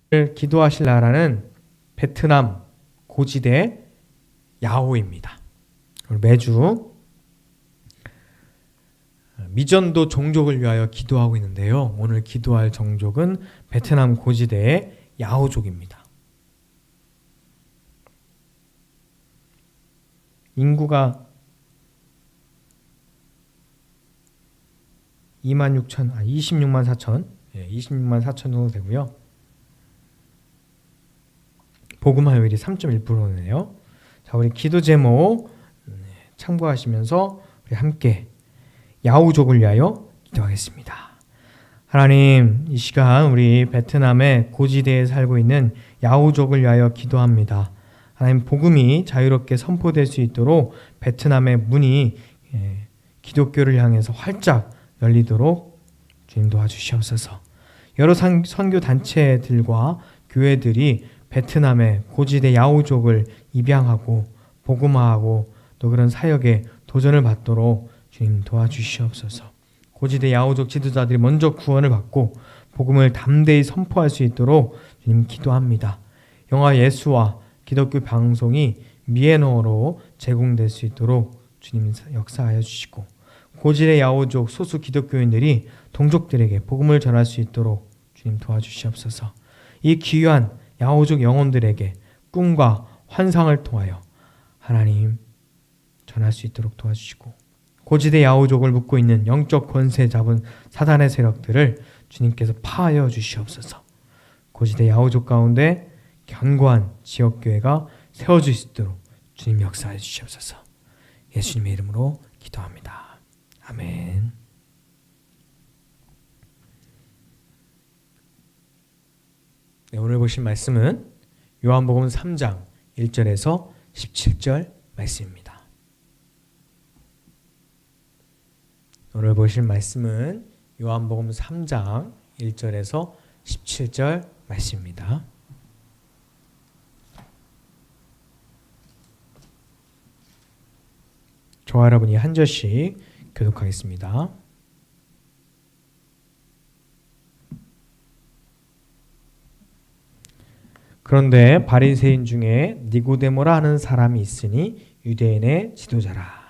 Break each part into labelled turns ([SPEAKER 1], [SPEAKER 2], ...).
[SPEAKER 1] 기도하실 나라는 베트남 고지대 야오입니다. 매주 미전도 종족을 위하여 기도하고 있는데요. 오늘 기도할 종족은 베트남 고지대의 야오족입니다. 인구가 26만 4천, 26만 4천 정도 되고요. 복음화율이 3.1%네요. 자, 우리 기도 제목 참고하시면서 우리 함께 야오족을 위하여 기도하겠습니다. 하나님, 이 시간 우리 베트남의 고지대에 살고 있는 야오족을 위하여 기도합니다. 하나님, 복음이 자유롭게 선포될 수 있도록 베트남의 문이 기독교를 향해서 활짝 열리도록 주님 도와주시옵소서. 여러 선교 단체들과 교회들이 베트남의 고지대 야오족을 입양하고 복음화하고 또 그런 사역에 도전을 받도록 주님 도와주시옵소서. 고지대 야오족 지도자들이 먼저 구원을 받고 복음을 담대히 선포할 수 있도록 주님 기도합니다. 영화 예수와 기독교 방송이 미애너어로 제공될 수 있도록 주님 역사하여 주시고 고지대 야오족 소수 기독교인들이 동족들에게 복음을 전할 수 있도록 주님 도와주시옵소서. 이 귀한 야오족 영혼들에게 꿈과 환상을 통하여 하나님 전할 수 있도록 도와주시고 고지대 야오족을 묶고 있는 영적 권세 잡은 사단의 세력들을 주님께서 파하여 주시옵소서. 고지대 야오족 가운데 견고한 지역교회가 세워질 수 있도록 주님 역사해 주시옵소서. 예수님의 이름으로 기도합니다. 아멘. 네, 오늘 보실 말씀은 요한복음 3장 1절에서 17절 말씀입니다. 오늘 보실 말씀은 요한복음 3장 1절에서 17절 말씀입니다. 저와 여러분이 한 절씩 교독하겠습니다. 그런데 바리새인 중에 니고데모라 하는 사람이 있으니 유대인의 지도자라.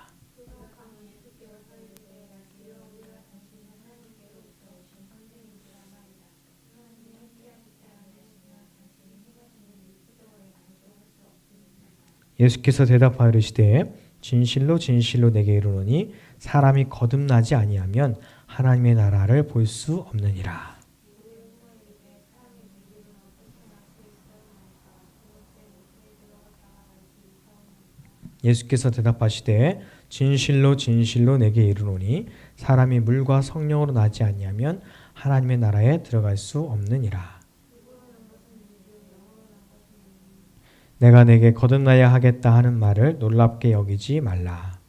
[SPEAKER 1] 예수께서 대답하여 이르시되 진실로 진실로 내게 이르노니 사람이 거듭나지 아니하면 하나님의 나라를 볼 수 없느니라. 예수께서 대답하시되 진실로 진실로 내게 이르노니 사람이 물과 성령으로 나지 아니하면 하나님의 나라에 들어갈 수 없느니라. 내가 내게 거듭나야 하겠다 하는 말을 놀랍게 여기지 말라.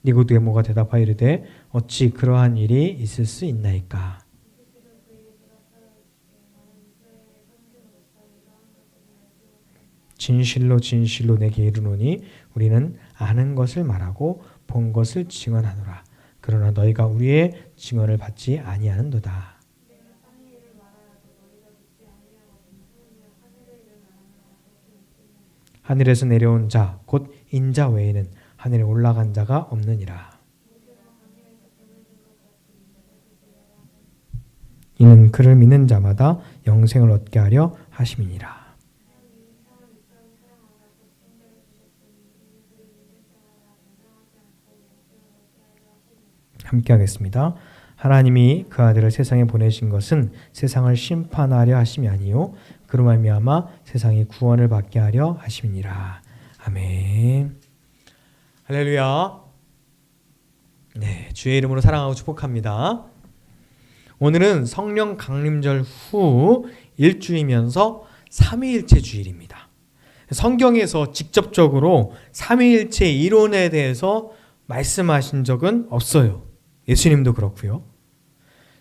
[SPEAKER 1] 니고데모가 대답하여 이르되 어찌 그러한 일이 있을 수 있나이까. 진실로 진실로 내게 이르노니 우리는 아는 것을 말하고 본 것을 증언하노라. 그러나 너희가 우리의 증언을 받지 아니하는도다. 하늘에서 내려온 자 곧 인자 외에는 하늘에 올라간 자가 없느니라. 이는 그를 믿는 자마다 영생을 얻게 하려 하심이니라. 함께 하겠습니다. 하나님이 그 아들을 세상에 보내신 것은 세상을 심판하려 하심이 아니요 그로 말미암아 세상이 구원을 받게 하려 하심이니라. 아멘. 할렐루야. 네, 주의 이름으로 사랑하고 축복합니다. 오늘은 성령 강림절 후 일주이면서 삼위일체 주일입니다. 성경에서 직접적으로 삼위일체 이론에 대해서 말씀하신 적은 없어요. 예수님도 그렇고요.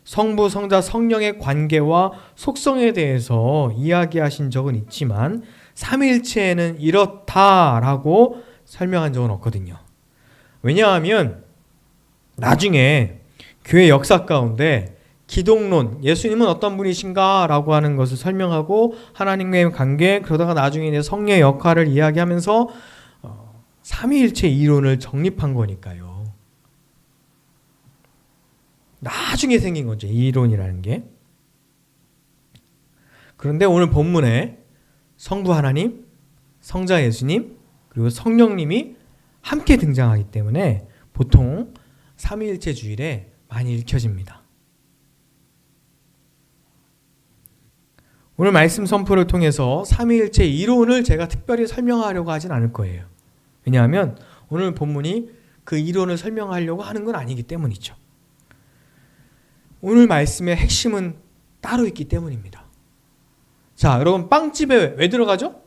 [SPEAKER 1] 성부, 성자, 성령의 관계와 속성에 대해서 이야기하신 적은 있지만 삼위일체는 이렇다라고 설명한 적은 없거든요. 왜냐하면 나중에 교회 역사 가운데 기독론, 예수님은 어떤 분이신가 라고 하는 것을 설명하고 하나님과의 관계, 그러다가 나중에 이제 성령의 역할을 이야기하면서 삼위일체 이론을 정립한 거니까요. 나중에 생긴 거죠, 이 이론이라는 게. 그런데 오늘 본문에 성부 하나님, 성자 예수님, 그리고 성령님이 함께 등장하기 때문에 보통 삼위일체 주일에 많이 읽혀집니다. 오늘 말씀 선포를 통해서 삼위일체 이론을 제가 특별히 설명하려고 하진 않을 거예요. 왜냐하면 오늘 본문이 그 이론을 설명하려고 하는 건 아니기 때문이죠. 오늘 말씀의 핵심은 따로 있기 때문입니다. 자, 여러분 빵집에 왜 들어가죠?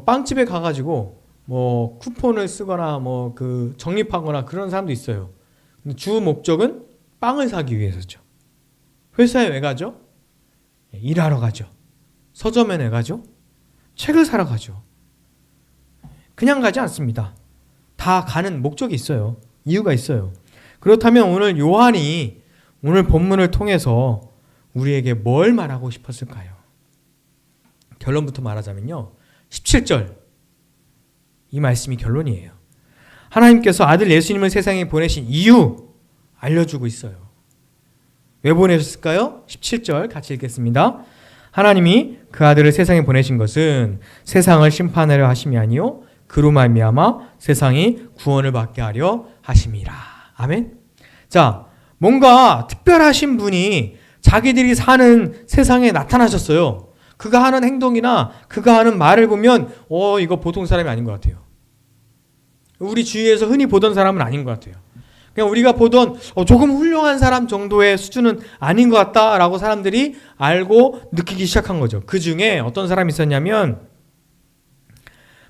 [SPEAKER 1] 빵집에 가가지고 쿠폰을 쓰거나 그 적립하거나 그런 사람도 있어요. 근데 주 목적은 빵을 사기 위해서죠. 회사에 왜 가죠? 일하러 가죠. 서점에 왜 가죠? 책을 사러 가죠. 그냥 가지 않습니다. 다 가는 목적이 있어요. 이유가 있어요. 그렇다면 오늘 요한이 오늘 본문을 통해서 우리에게 뭘 말하고 싶었을까요? 결론부터 말하자면요. 17절 이 말씀이 결론이에요. 하나님께서 아들 예수님을 세상에 보내신 이유 알려주고 있어요. 왜 보내셨을까요? 17절 같이 읽겠습니다. 하나님이 그 아들을 세상에 보내신 것은 세상을 심판하려 하심이 아니요 그로 말미암아 세상이 구원을 받게 하려 하심이라. 아멘. 자, 뭔가 특별하신 분이 자기들이 사는 세상에 나타나셨어요. 그가 하는 행동이나 그가 하는 말을 보면 이거 보통 사람이 아닌 것 같아요. 우리 주위에서 흔히 보던 사람은 아닌 것 같아요. 그냥 우리가 보던 조금 훌륭한 사람 정도의 수준은 아닌 것 같다라고 사람들이 알고 느끼기 시작한 거죠. 그 중에 어떤 사람이 있었냐면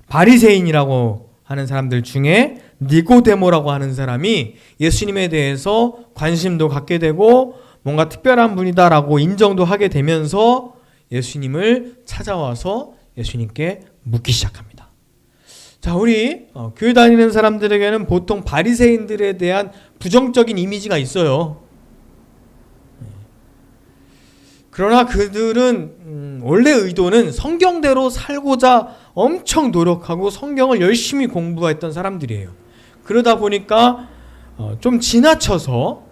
[SPEAKER 1] 바리새인이라고 하는 사람들 중에 니고데모라고 하는 사람이 예수님에 대해서 관심도 갖게 되고 뭔가 특별한 분이다라고 인정도 하게 되면서 예수님을 찾아와서 예수님께 묻기 시작합니다. 자, 우리 교회 다니는 사람들에게는 보통 바리새인들에 대한 부정적인 이미지가 있어요. 그러나 그들은 원래 의도는 성경대로 살고자 엄청 노력하고 성경을 열심히 공부했던 사람들이에요. 그러다 보니까 좀 지나쳐서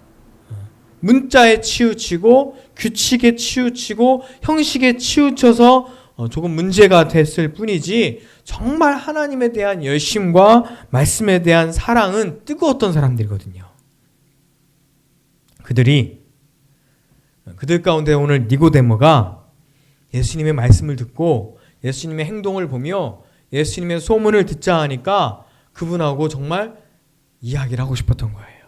[SPEAKER 1] 문자에 치우치고 규칙에 치우치고 형식에 치우쳐서 조금 문제가 됐을 뿐이지 정말 하나님에 대한 열심과 말씀에 대한 사랑은 뜨거웠던 사람들이거든요. 그들 가운데 오늘 니고데모가 예수님의 말씀을 듣고 예수님의 행동을 보며 예수님의 소문을 듣자 하니까 그분하고 정말 이야기를 하고 싶었던 거예요.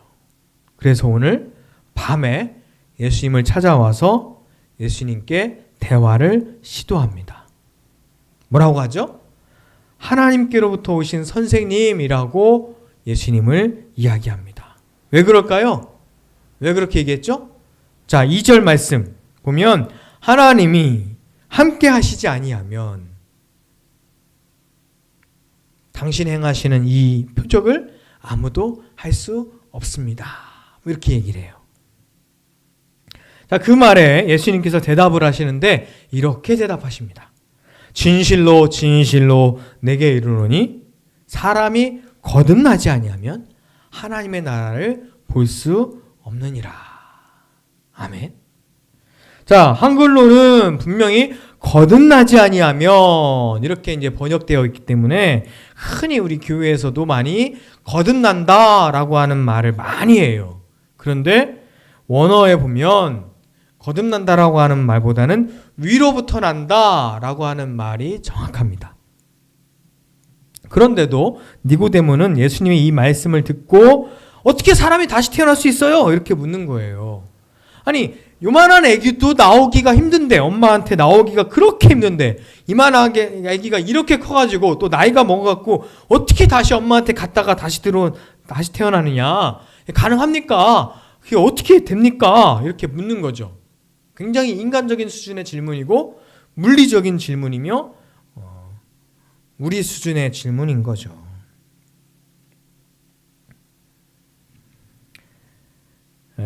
[SPEAKER 1] 그래서 오늘 밤에 예수님을 찾아와서 예수님께 대화를 시도합니다. 뭐라고 하죠? 하나님께로부터 오신 선생님이라고 예수님을 이야기합니다. 왜 그럴까요? 왜 그렇게 얘기했죠? 자, 2절 말씀 보면 하나님이 함께 하시지 아니하면 당신 행하시는 이 표적을 아무도 할 수 없습니다. 이렇게 얘기를 해요. 자, 그 말에 예수님께서 대답을 하시는데 이렇게 대답하십니다. 진실로 진실로 내게 이르노니 사람이 거듭나지 아니하면 하나님의 나라를 볼 수 없느니라. 아멘. 자, 한글로는 분명히 거듭나지 아니하면 이렇게 이제 번역되어 있기 때문에 흔히 우리 교회에서도 많이 거듭난다라고 하는 말을 많이 해요. 그런데 원어에 보면 거듭난다라고 하는 말보다는 위로부터 난다라고 하는 말이 정확합니다. 그런데도 니고데모는 예수님의 이 말씀을 듣고 어떻게 사람이 다시 태어날 수 있어요? 이렇게 묻는 거예요. 아니, 요만한 아기도 나오기가 힘든데, 엄마한테 나오기가 그렇게 힘든데, 이만한 아기가 이렇게 커가지고 또 나이가 먹어갖고 어떻게 다시 엄마한테 갔다가 다시 태어나느냐? 가능합니까? 그게 어떻게 됩니까? 이렇게 묻는 거죠. 굉장히 인간적인 수준의 질문이고 물리적인 질문이며 우리 수준의 질문인 거죠.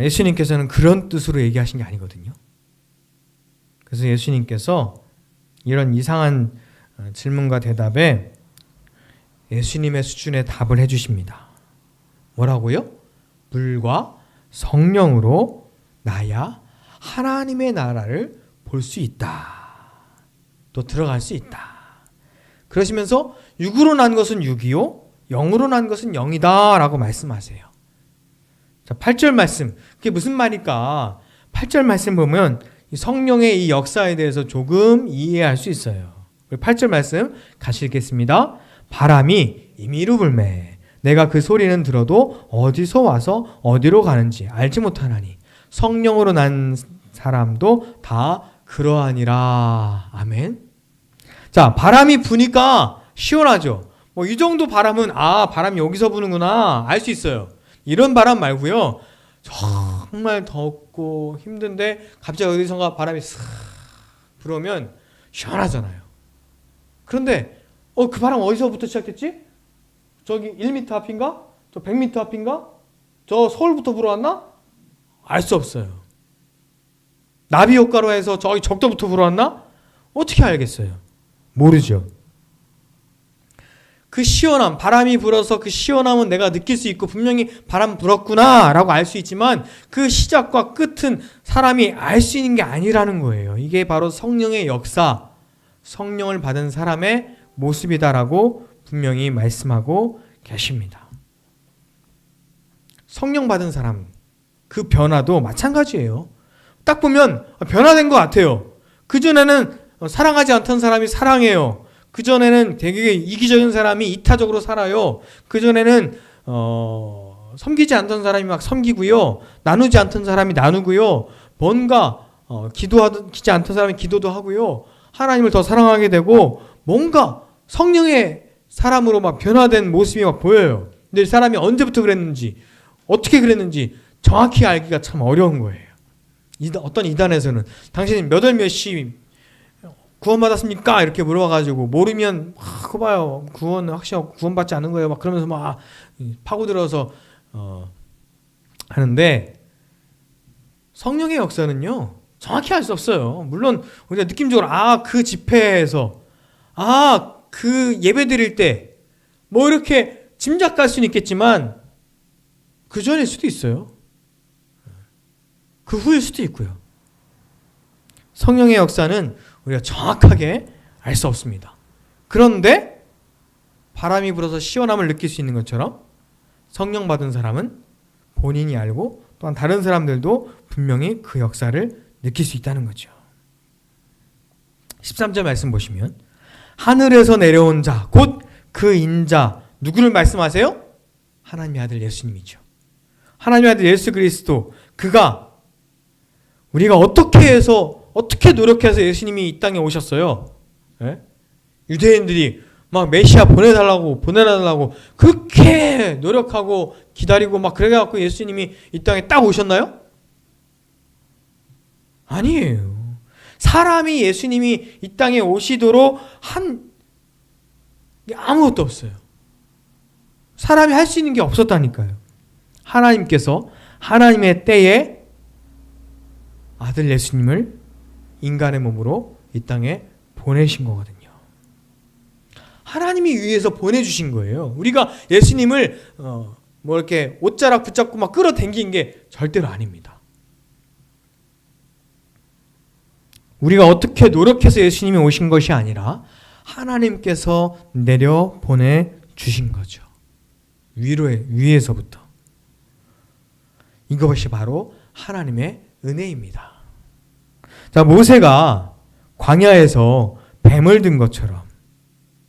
[SPEAKER 1] 예수님께서는 그런 뜻으로 얘기하신 게 아니거든요. 그래서 예수님께서 이런 이상한 질문과 대답에 예수님의 수준의 답을 해주십니다. 뭐라고요? 물과 성령으로 나야 하나님의 나라를 볼 수 있다. 또 들어갈 수 있다. 그러시면서 육으로 난 것은 육이요 영으로 난 것은 영이다 라고 말씀하세요. 자, 8절 말씀, 그게 무슨 말일까? 8절 말씀 보면 성령의 이 역사에 대해서 조금 이해할 수 있어요. 8절 말씀 같이 읽겠습니다. 바람이 임의로 불매 내가 그 소리는 들어도 어디서 와서 어디로 가는지 알지 못하나니 성령으로 난 사람도 다 그러하니라. 아멘. 자, 바람이 부니까 시원하죠. 뭐 이 정도 바람은 바람이 여기서 부는구나 알 수 있어요. 이런 바람 말고요. 정말 덥고 힘든데 갑자기 어디선가 바람이 싹 불어오면 시원하잖아요. 그런데 그 바람 어디서부터 시작됐지? 저기 1m 앞인가? 저 100m 앞인가? 저 서울부터 불어왔나? 알 수 없어요. 나비 효과로 해서 저기 적도부터 불어왔나? 어떻게 알겠어요? 모르죠. 그 시원함, 바람이 불어서 그 시원함은 내가 느낄 수 있고 분명히 바람 불었구나 라고 알 수 있지만 그 시작과 끝은 사람이 알 수 있는 게 아니라는 거예요. 이게 바로 성령의 역사, 성령을 받은 사람의 모습이다라고 분명히 말씀하고 계십니다. 성령 받은 사람, 그 변화도 마찬가지예요. 딱 보면 변화된 것 같아요. 그전에는 사랑하지 않던 사람이 사랑해요. 그전에는 되게 이기적인 사람이 이타적으로 살아요. 그전에는 섬기지 않던 사람이 막 섬기고요. 나누지 않던 사람이 나누고요. 뭔가 기도하지 않던 사람이 기도도 하고요. 하나님을 더 사랑하게 되고 뭔가 성령의 사람으로 막 변화된 모습이 막 보여요. 근데 이 사람이 언제부터 그랬는지 어떻게 그랬는지 정확히 알기가 참 어려운 거예요. 어떤 이단에서는 당신이 몇 월 몇 시 구원받았습니까? 이렇게 물어봐가지고 모르면 그거 봐요. 구원받지 않은 거예요. 막 그러면서 막 파고들어서 하는데 성령의 역사는요 정확히 알 수 없어요. 물론 우리가 느낌적으로 그 집회에서 그 예배 드릴 때 뭐 이렇게 짐작할 수는 있겠지만 그 전일 수도 있어요. 그 후일 수도 있고요. 성령의 역사는 우리가 정확하게 알 수 없습니다. 그런데 바람이 불어서 시원함을 느낄 수 있는 것처럼 성령 받은 사람은 본인이 알고 또한 다른 사람들도 분명히 그 역사를 느낄 수 있다는 거죠. 13절 말씀 보시면 하늘에서 내려온 자 곧 그 인자 누구를 말씀하세요? 하나님의 아들 예수님이죠. 하나님의 아들 예수 그리스도 그가 우리가 어떻게 노력해서 예수님이 이 땅에 오셨어요? 예? 유대인들이 막 메시아 보내달라고 그렇게 노력하고 기다리고 막 그래갖고 예수님이 이 땅에 딱 오셨나요? 아니에요. 사람이 예수님이 이 땅에 오시도록 한 게 아무것도 없어요. 사람이 할 수 있는 게 없었다니까요. 하나님께서 하나님의 때에 아들 예수님을 인간의 몸으로 이 땅에 보내신 거거든요. 하나님이 위해서 보내주신 거예요. 우리가 예수님을 뭐 이렇게 옷자락 붙잡고 막 끌어당긴 게 절대로 아닙니다. 우리가 어떻게 노력해서 예수님이 오신 것이 아니라 하나님께서 내려 보내주신 거죠. 위에서부터. 이것이 바로 하나님의 은혜입니다. 자, 모세가 광야에서 뱀을 든 것처럼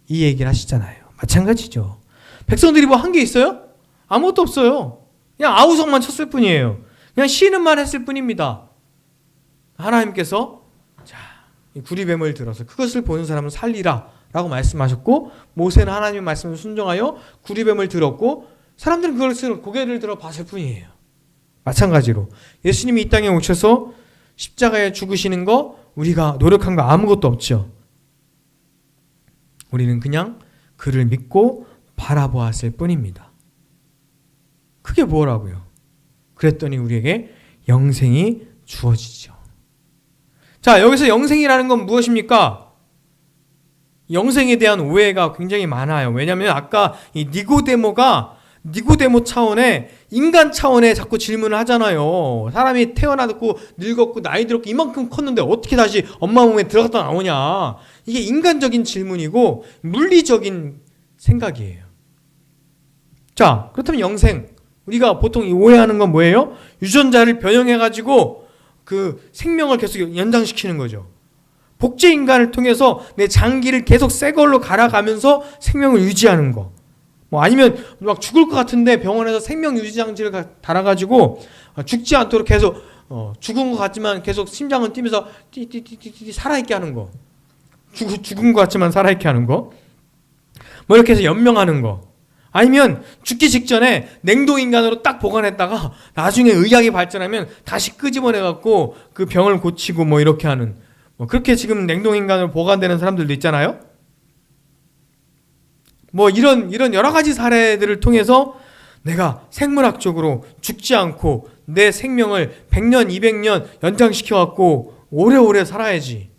[SPEAKER 1] 이 얘기를 하시잖아요. 마찬가지죠. 백성들이 뭐 한 게 있어요? 아무것도 없어요. 그냥 아우성만 쳤을 뿐이에요. 그냥 신음만 했을 뿐입니다. 하나님께서 이 구리뱀을 들어서 그것을 보는 사람은 살리라 라고 말씀하셨고 모세는 하나님의 말씀을 순종하여 구리뱀을 들었고 사람들은 그것을 고개를 들어 봤을 뿐이에요. 마찬가지로 예수님이 이 땅에 오셔서 십자가에 죽으시는 거 우리가 노력한 거 아무것도 없죠. 우리는 그냥 그를 믿고 바라보았을 뿐입니다. 그게 뭐라고요? 그랬더니 우리에게 영생이 주어지죠. 자, 여기서 영생이라는 건 무엇입니까? 영생에 대한 오해가 굉장히 많아요. 왜냐하면 아까 이 니고데모 차원의 인간 차원의 자꾸 질문을 하잖아요. 사람이 태어나고 늙었고 나이 들었고 이만큼 컸는데 어떻게 다시 엄마 몸에 들어갔다 나오냐. 이게 인간적인 질문이고 물리적인 생각이에요. 자, 그렇다면 영생, 우리가 보통 오해하는 건 뭐예요? 유전자를 변형해가지고 그 생명을 계속 연장시키는 거죠. 복제 인간을 통해서 내 장기를 계속 새 걸로 갈아가면서 생명을 유지하는 거. 뭐 아니면 막 죽을 것 같은데 병원에서 생명 유지 장치를 달아가지고 죽지 않도록 계속 죽은 것 같지만 계속 심장은 뛰면서 띠띠띠띠 살아있게 하는 거. 죽은 것 같지만 살아있게 하는 거. 뭐 이렇게 해서 연명하는 거. 아니면 죽기 직전에 냉동인간으로 딱 보관했다가 나중에 의학이 발전하면 다시 끄집어내갖고 그 병을 고치고 뭐 이렇게 하는, 뭐 그렇게 지금 냉동인간으로 보관되는 사람들도 있잖아요. 뭐 이런 여러 가지 사례들을 통해서 내가 생물학적으로 죽지 않고 내 생명을 100년, 200년 연장시켜갖고 오래오래 살아야지.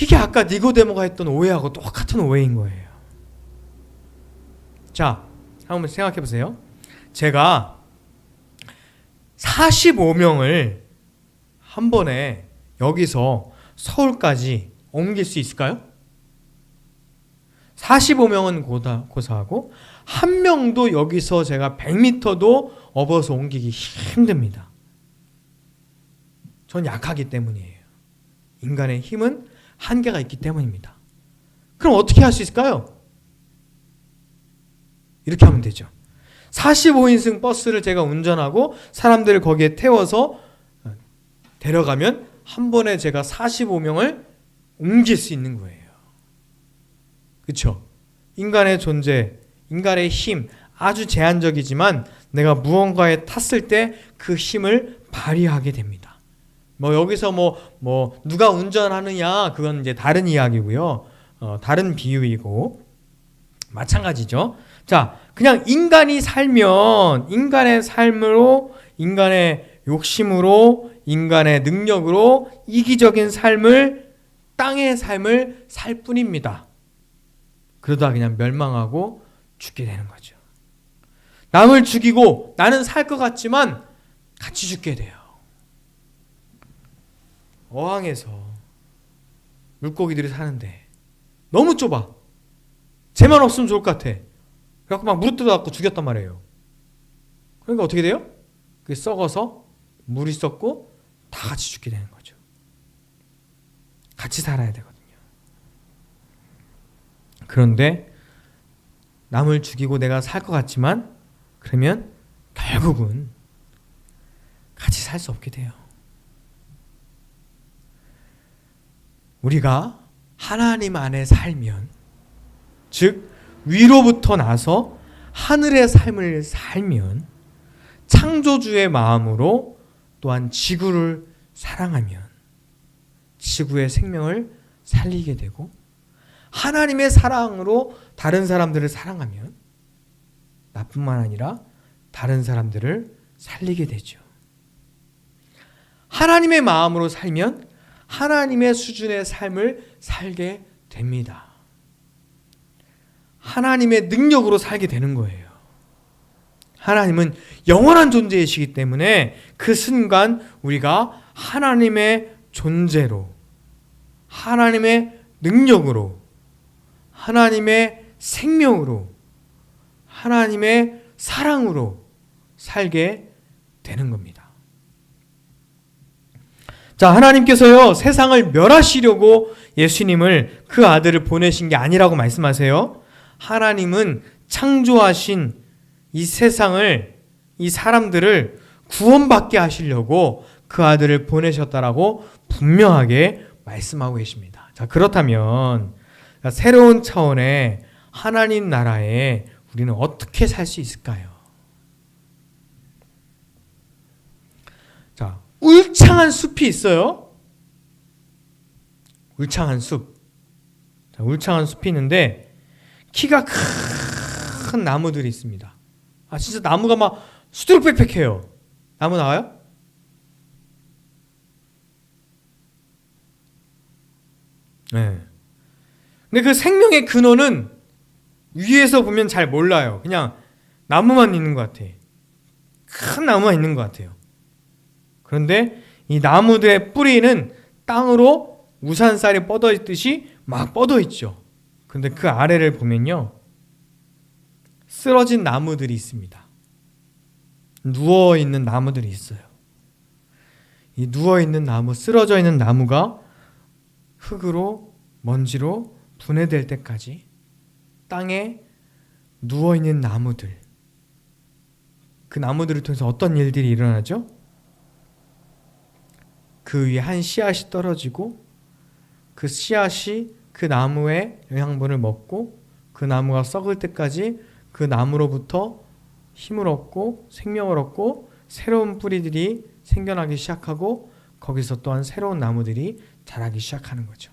[SPEAKER 1] 이게 아까 니고데모가 했던 오해하고 똑같은 오해인 거예요. 자, 한번 생각해 보세요. 제가 45명을 한 번에 여기서 서울까지 옮길 수 있을까요? 45명은 고사하고 한 명도 여기서 제가 100m도 업어서 옮기기 힘듭니다. 전 약하기 때문이에요. 인간의 힘은 한계가 있기 때문입니다. 그럼 어떻게 할 수 있을까요? 이렇게 하면 되죠. 45인승 버스를 제가 운전하고 사람들을 거기에 태워서 데려가면 한 번에 제가 45명을 옮길 수 있는 거예요. 그렇죠? 인간의 존재, 인간의 힘 아주 제한적이지만 내가 무언가에 탔을 때 그 힘을 발휘하게 됩니다. 뭐 여기서 뭐 누가 운전하느냐 그건 이제 다른 이야기고요. 다른 비유이고 마찬가지죠. 자, 그냥 인간이 살면 인간의 삶으로, 인간의 욕심으로, 인간의 능력으로 이기적인 삶을, 땅의 삶을 살 뿐입니다. 그러다 그냥 멸망하고 죽게 되는 거죠. 남을 죽이고 나는 살 것 같지만 같이 죽게 돼요. 어항에서 물고기들이 사는데 너무 좁아. 쟤만 없으면 좋을 것 같아. 그래갖고 막 물에 뜯어갖고 죽였단 말이에요. 그러니까 어떻게 돼요? 그게 썩어서 물이 썩고 다 같이 죽게 되는 거죠. 같이 살아야 되거든요. 그런데 남을 죽이고 내가 살 것 같지만 그러면 결국은 같이 살 수 없게 돼요. 우리가 하나님 안에 살면, 즉 위로부터 나서 하늘의 삶을 살면, 창조주의 마음으로 또한 지구를 사랑하면 지구의 생명을 살리게 되고, 하나님의 사랑으로 다른 사람들을 사랑하면 나뿐만 아니라 다른 사람들을 살리게 되죠. 하나님의 마음으로 살면 하나님의 수준의 삶을 살게 됩니다. 하나님의 능력으로 살게 되는 거예요. 하나님은 영원한 존재이시기 때문에 그 순간 우리가 하나님의 존재로, 하나님의 능력으로, 하나님의 생명으로, 하나님의 사랑으로 살게 되는 겁니다. 자, 하나님께서요, 세상을 멸하시려고 예수님을, 그 아들을 보내신 게 아니라고 말씀하세요. 하나님은 창조하신 이 세상을, 이 사람들을 구원받게 하시려고 그 아들을 보내셨다라고 분명하게 말씀하고 계십니다. 자, 그렇다면 새로운 차원의 하나님 나라에 우리는 어떻게 살 수 있을까요? 자, 울창한 숲이 있어요. 울창한 숲. 자, 울창한 숲이 있는데 키가 큰 나무들이 있습니다. 아, 진짜 나무가 막 수두룩빽빽해요. 나무 나와요? 네. 근데 그 생명의 근원은 위에서 보면 잘 몰라요. 그냥 나무만 있는 것 같아. 큰 나무만 있는 것 같아요. 그런데 이 나무들의 뿌리는 땅으로 우산살이 뻗어 있듯이 막 뻗어 있죠. 근데 그 아래를 보면요, 쓰러진 나무들이 있습니다. 누워있는 나무들이 있어요. 이 누워있는 나무, 쓰러져 있는 나무가 흙으로, 먼지로 분해될 때까지 땅에 누워있는 나무들, 그 나무들을 통해서 어떤 일들이 일어나죠? 그 위에 한 씨앗이 떨어지고 그 씨앗이 그 나무의 영양분을 먹고 그 나무가 썩을 때까지 그 나무로부터 힘을 얻고 생명을 얻고 새로운 뿌리들이 생겨나기 시작하고 거기서 또한 새로운 나무들이 자라기 시작하는 거죠.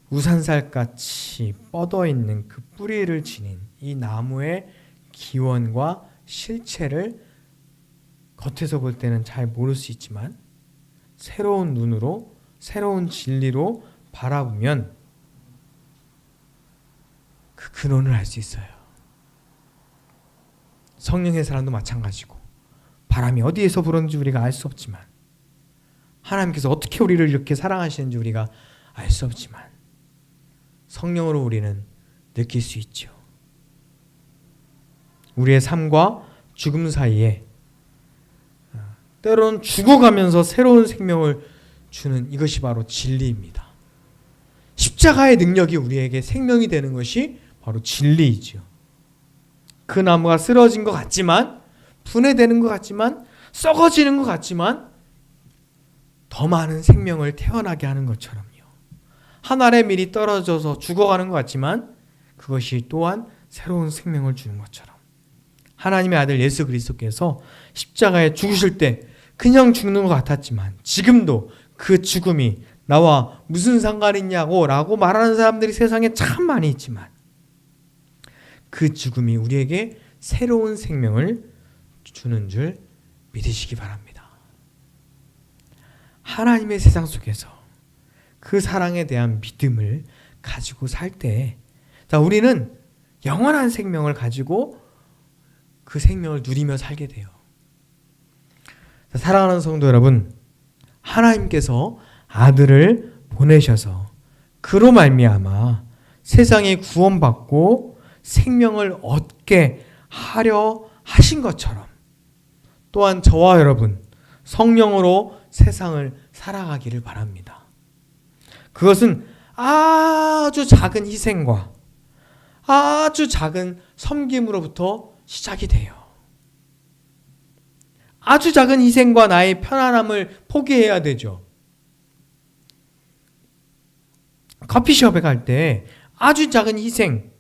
[SPEAKER 1] 우산살같이 뻗어있는 그 뿌리를 지닌 이 나무의 기원과 실체를 겉에서 볼 때는 잘 모를 수 있지만 새로운 눈으로, 새로운 진리로 바라보면 그 근원을 알 수 있어요. 성령의 사람도 마찬가지고 바람이 어디에서 불었는지 우리가 알 수 없지만 하나님께서 어떻게 우리를 이렇게 사랑하시는지 우리가 알 수 없지만 성령으로 우리는 느낄 수 있죠. 우리의 삶과 죽음 사이에 때로는 죽어가면서 새로운 생명을 주는 이것이 바로 진리입니다. 십자가의 능력이 우리에게 생명이 되는 것이 바로 진리이죠. 그 나무가 쓰러진 것 같지만, 분해되는 것 같지만, 썩어지는 것 같지만 더 많은 생명을 태어나게 하는 것처럼요. 한 알의 밀이 떨어져서 죽어가는 것 같지만 그것이 또한 새로운 생명을 주는 것처럼 하나님의 아들 예수 그리스도께서 십자가에 죽으실 때 그냥 죽는 것 같았지만 지금도 그 죽음이 나와 무슨 상관이 있냐고 라고 말하는 사람들이 세상에 참 많이 있지만 그 죽음이 우리에게 새로운 생명을 주는 줄 믿으시기 바랍니다. 하나님의 세상 속에서 그 사랑에 대한 믿음을 가지고 살 때 우리는 영원한 생명을 가지고 그 생명을 누리며 살게 돼요. 사랑하는 성도 여러분, 하나님께서 아들을 보내셔서 그로 말미암아 세상이 구원받고 생명을 얻게 하려 하신 것처럼 또한 저와 여러분 성령으로 세상을 살아가기를 바랍니다. 그것은 아주 작은 희생과 아주 작은 섬김으로부터 시작이 돼요. 아주 작은 희생과 나의 편안함을 포기해야 되죠. 커피숍에 갈 때 아주 작은 희생,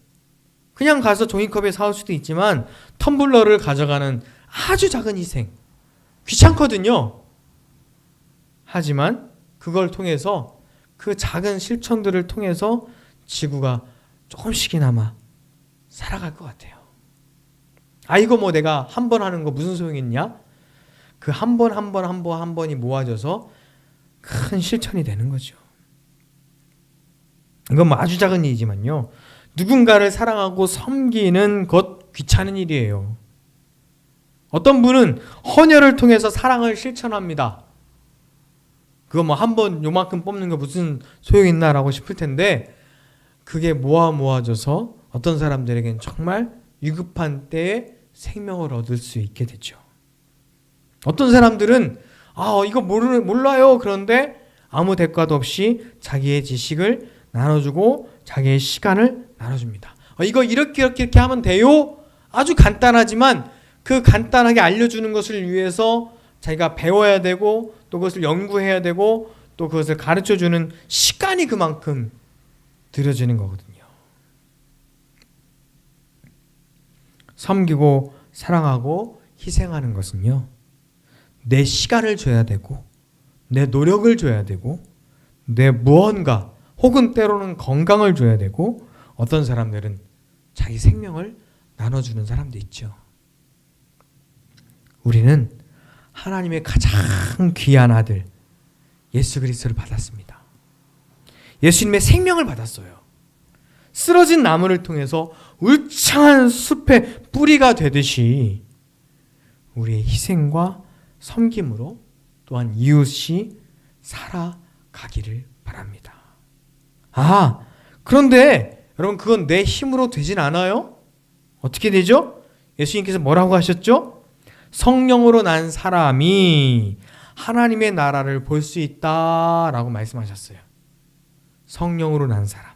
[SPEAKER 1] 그냥 가서 종이컵에 사올 수도 있지만 텀블러를 가져가는 아주 작은 희생, 귀찮거든요. 하지만 그걸 통해서 그 작은 실천들을 통해서 지구가 조금씩이나마 살아갈 것 같아요. 이거 뭐 내가 한 번 하는 거 무슨 소용이 있냐? 그 한 번이 모아져서 큰 실천이 되는 거죠. 이건 뭐 아주 작은 일이지만요. 누군가를 사랑하고 섬기는 것 귀찮은 일이에요. 어떤 분은 헌혈을 통해서 사랑을 실천합니다. 그거 뭐 한 번 요만큼 뽑는 거 무슨 소용이 있나라고 싶을 텐데 그게 모아져서 어떤 사람들에겐 정말 위급한 때에 생명을 얻을 수 있게 되죠. 어떤 사람들은 이거 몰라요. 그런데 아무 대가도 없이 자기의 지식을 나눠주고 자기의 시간을 나눠줍니다. 이거 이렇게 하면 돼요? 아주 간단하지만 그 간단하게 알려주는 것을 위해서 자기가 배워야 되고 또 그것을 연구해야 되고 또 그것을 가르쳐주는 시간이 그만큼 들여지는 거거든요. 섬기고 사랑하고 희생하는 것은요, 내 시간을 줘야 되고 내 노력을 줘야 되고 내 무언가 혹은 때로는 건강을 줘야 되고 어떤 사람들은 자기 생명을 나눠주는 사람도 있죠. 우리는 하나님의 가장 귀한 아들 예수 그리스도를 받았습니다. 예수님의 생명을 받았어요. 쓰러진 나무를 통해서 울창한 숲의 뿌리가 되듯이 우리의 희생과 섬김으로 또한 이웃이 살아가기를 바랍니다. 그런데 여러분, 그건 내 힘으로 되진 않아요? 어떻게 되죠? 예수님께서 뭐라고 하셨죠? 성령으로 난 사람이 하나님의 나라를 볼 수 있다라고 말씀하셨어요. 성령으로 난 사람,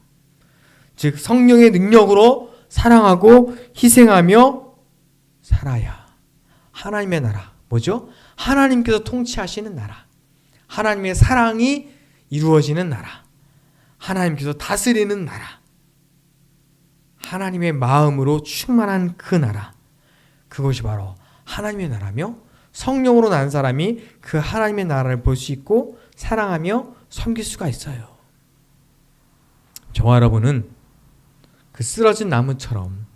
[SPEAKER 1] 즉 성령의 능력으로 사랑하고 희생하며 살아야 하나님의 나라, 뭐죠? 하나님께서 통치하시는 나라, 하나님의 사랑이 이루어지는 나라, 하나님께서 다스리는 나라, 하나님의 마음으로 충만한 그 나라, 그것이 바로 하나님의 나라며, 성령으로 난 사람이 그 하나님의 나라를 볼 수 있고 사랑하며 섬길 수가 있어요. 저와 여러분은 그 쓰러진 나무처럼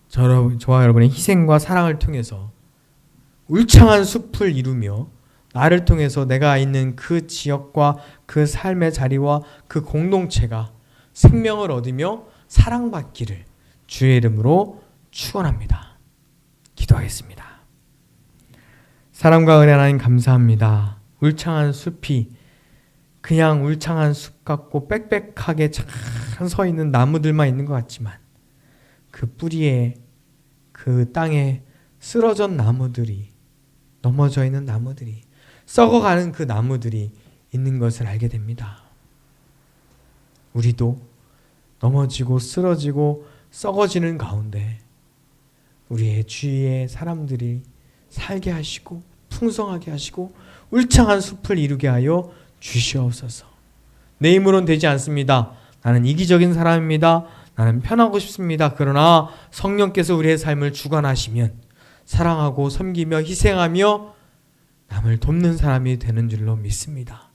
[SPEAKER 1] 저와 여러분의 희생과 사랑을 통해서 울창한 숲을 이루며 나를 통해서 내가 있는 그 지역과 그 삶의 자리와 그 공동체가 생명을 얻으며 사랑받기를 주의 이름으로 축원합니다. 기도하겠습니다. 사랑과 은혜 하나님 감사합니다. 울창한 숲이 그냥 울창한 숲 같고 빽빽하게 잘 서 있는 나무들만 있는 것 같지만 그 뿌리에, 그 땅에 쓰러져 나무들이, 넘어져 있는 나무들이, 썩어가는 그 나무들이 있는 것을 알게 됩니다. 우리도 넘어지고 쓰러지고 썩어지는 가운데 우리의 주위의 사람들이 살게 하시고 풍성하게 하시고 울창한 숲을 이루게 하여 주시옵소서. 내 힘으로는 되지 않습니다. 나는 이기적인 사람입니다. 나는 편하고 싶습니다. 그러나 성령께서 우리의 삶을 주관하시면 사랑하고 섬기며 희생하며 남을 돕는 사람이 되는 줄로 믿습니다.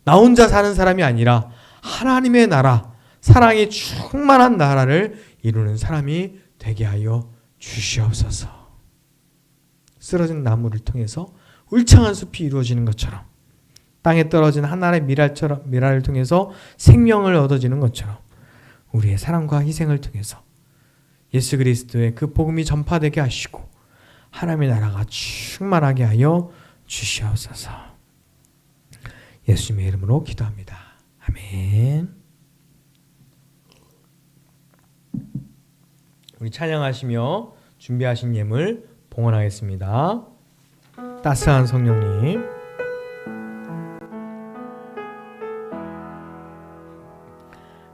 [SPEAKER 1] 나 혼자 사는 사람이 아니라 하나님의 나라, 사랑이 충만한 나라를 이루는 사람이 되게 하여 주시옵소서. 쓰러진 나무를 통해서 울창한 숲이 이루어지는 것처럼, 땅에 떨어진 하나의 미랄을 통해서 생명을 얻어지는 것처럼 우리의 사랑과 희생을 통해서 예수 그리스도의 그 복음이 전파되게 하시고 하나님의 나라가 충만하게 하여 주시옵소서. 예수님의 이름으로 기도합니다. 아멘. 우리 찬양하시며 준비하신 예물 봉헌하겠습니다. 따스한 성령님,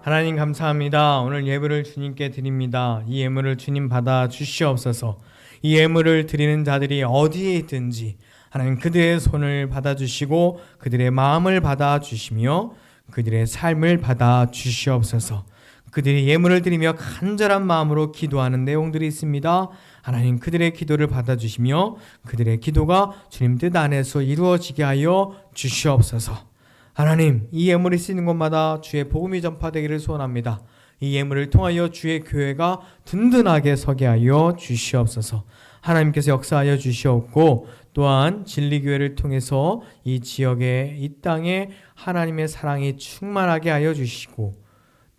[SPEAKER 1] 하나님 감사합니다. 오늘 예물을 주님께 드립니다. 이 예물을 주님 받아 주시옵소서. 이 예물을 드리는 자들이 어디에 있든지 하나님 그들의 손을 받아주시고 그들의 마음을 받아주시며 그들의 삶을 받아주시옵소서. 그들이 예물을 드리며 간절한 마음으로 기도하는 내용들이 있습니다. 하나님 그들의 기도를 받아주시며 그들의 기도가 주님 뜻 안에서 이루어지게 하여 주시옵소서. 하나님, 이 예물이 쓰이는 곳마다 주의 복음이 전파되기를 소원합니다. 이 예물을 통하여 주의 교회가 든든하게 서게 하여 주시옵소서. 하나님께서 역사하여 주시옵고 또한 진리교회를 통해서 이 지역에, 이 땅에 하나님의 사랑이 충만하게 하여 주시고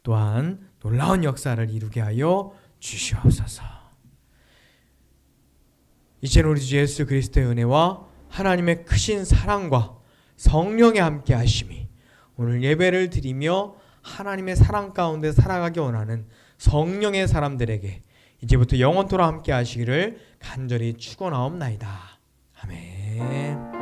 [SPEAKER 1] 또한 놀라운 역사를 이루게 하여 주시옵소서. 이제는 우리 주 예수 그리스도의 은혜와 하나님의 크신 사랑과 성령의 함께 하심이 오늘 예배를 드리며 하나님의 사랑 가운데 살아가기 원하는 성령의 사람들에게 이제부터 영원토록 함께 하시기를 간절히 축원하옵나이다. 아멘.